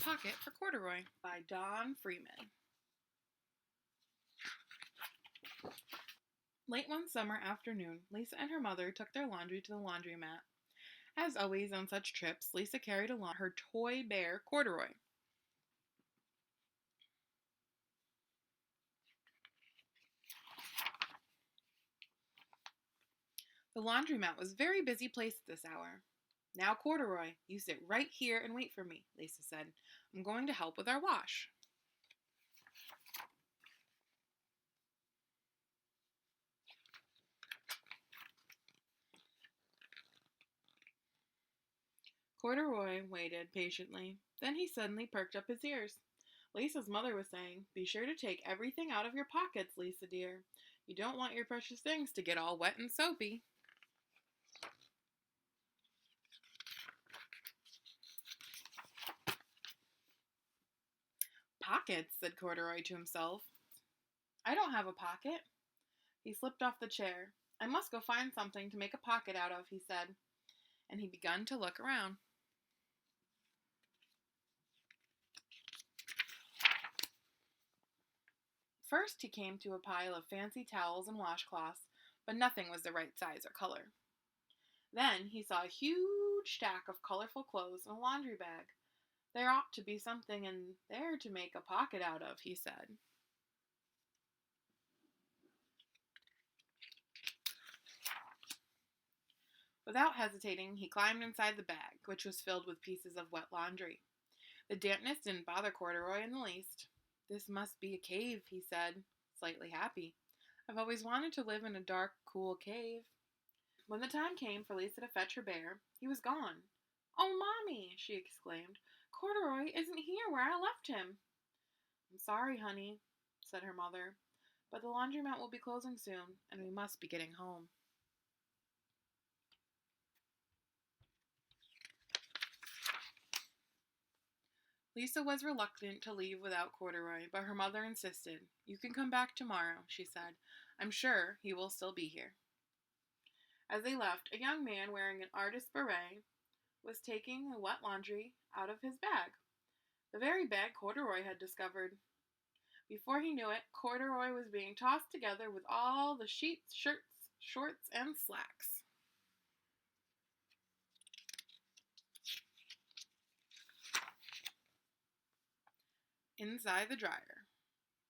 Pocket for Corduroy by Don Freeman. Late one summer afternoon, Lisa and her mother took their laundry to the laundromat. As always on such trips, Lisa carried along her toy bear, Corduroy. The laundromat was a very busy place at this hour. "Now, Corduroy, you sit right here and wait for me," Lisa said. "I'm going to help with our wash." Corduroy waited patiently. Then he suddenly perked up his ears. Lisa's mother was saying, "Be sure to take everything out of your pockets, Lisa dear. You don't want your precious things to get all wet and soapy." "Pockets," said Corduroy to himself. "I don't have a pocket." He slipped off the chair. "I must go find something to make a pocket out of," he said, and he began to look around. First, he came to a pile of fancy towels and washcloths, but nothing was the right size or color. Then he saw a huge stack of colorful clothes and a laundry bag. "There ought to be something in there to make a pocket out of," he said. Without hesitating, he climbed inside the bag, which was filled with pieces of wet laundry. The dampness didn't bother Corduroy in the least. "This must be a cave," he said, slightly happy. "I've always wanted to live in a dark, cool cave." When the time came for Lisa to fetch her bear, he was gone. "Oh, Mommy!" she exclaimed. "Corduroy isn't here where I left him." "I'm sorry, honey," said her mother, "but the laundromat will be closing soon, and we must be getting home." Lisa was reluctant to leave without Corduroy, but her mother insisted. "You can come back tomorrow," she said. "I'm sure he will still be here." As they left, a young man wearing an artist's beret was taking the wet laundry out of his bag, the very bag Corduroy had discovered. Before he knew it, Corduroy was being tossed together with all the sheets, shirts, shorts, and slacks. Inside the dryer.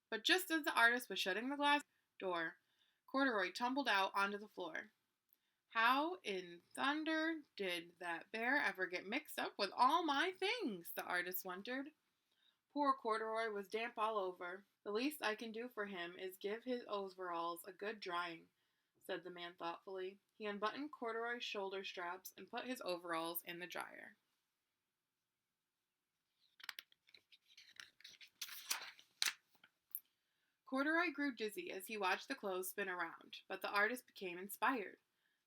But just as the artist was shutting the glass door, Corduroy tumbled out onto the floor. "How in thunder did that bear ever get mixed up with all my things?" the artist wondered. "Poor Corduroy was damp all over. The least I can do for him is give his overalls a good drying," said the man thoughtfully. He unbuttoned Corduroy's shoulder straps and put his overalls in the dryer. Corduroy grew dizzy as he watched the clothes spin around, but the artist became inspired.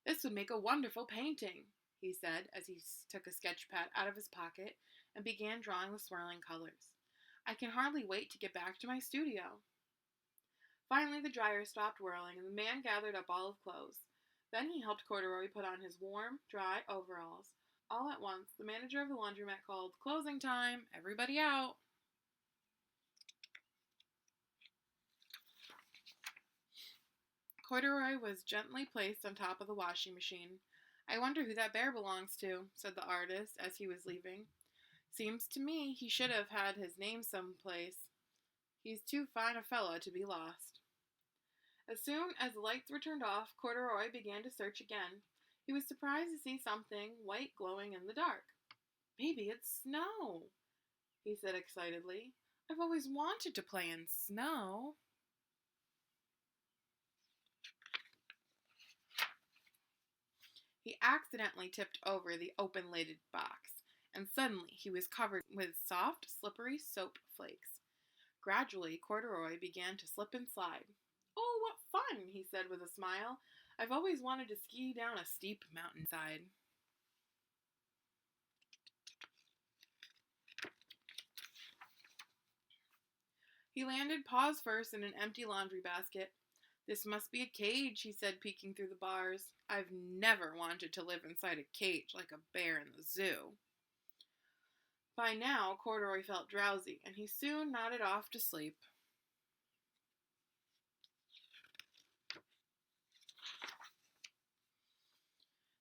"This would make a wonderful painting," he said as he took a sketch pad out of his pocket and began drawing the swirling colors. "I can hardly wait to get back to my studio." Finally, the dryer stopped whirling and the man gathered up all his clothes. Then he helped Corduroy put on his warm, dry overalls. All at once, the manager of the laundromat called, "Closing time! Everybody out!" Corduroy was gently placed on top of the washing machine. "I wonder who that bear belongs to," said the artist as he was leaving. "Seems to me he should have had his name someplace. He's too fine a fellow to be lost." As soon as the lights were turned off, Corduroy began to search again. He was surprised to see something white glowing in the dark. "Maybe it's snow," he said excitedly. "I've always wanted to play in snow." He accidentally tipped over the open-lidded box, and suddenly he was covered with soft, slippery soap flakes. Gradually, Corduroy began to slip and slide. "Oh, what fun," he said with a smile. "I've always wanted to ski down a steep mountainside." He landed paws first in an empty laundry basket. "This must be a cage," he said, peeking through the bars. "I've never wanted to live inside a cage like a bear in the zoo." By now, Corduroy felt drowsy, and he soon nodded off to sleep.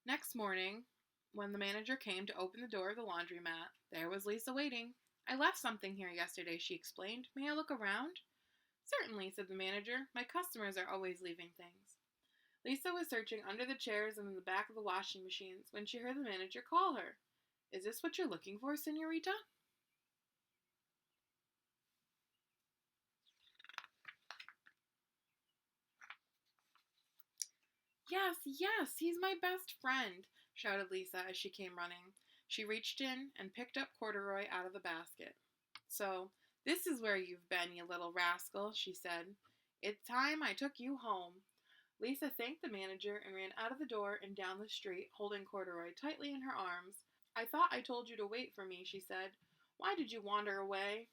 Next morning, when the manager came to open the door of the laundromat, there was Lisa waiting. "I left something here yesterday," she explained. "May I look around?" "Certainly," said the manager. "My customers are always leaving things." Lisa was searching under the chairs and in the back of the washing machines when she heard the manager call her. "Is this what you're looking for, Senorita?" "Yes, yes, he's my best friend," shouted Lisa as she came running. She reached in and picked up Corduroy out of the basket. "So, this is where you've been, you little rascal," she said. "It's time I took you home." Lisa thanked the manager and ran out of the door and down the street, holding Corduroy tightly in her arms. "I thought I told you to wait for me," she said. "Why did you wander away?"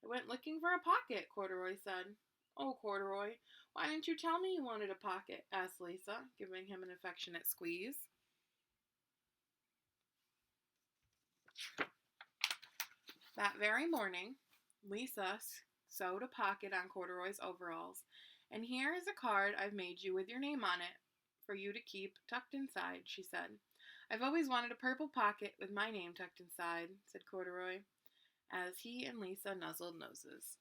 "I went looking for a pocket," Corduroy said. "Oh, Corduroy, why didn't you tell me you wanted a pocket?" asked Lisa, giving him an affectionate squeeze. That very morning, Lisa sewed a pocket on Corduroy's overalls. "And here is a card I've made you with your name on it for you to keep tucked inside," she said. "I've always wanted a purple pocket with my name tucked inside," said Corduroy, as he and Lisa nuzzled noses.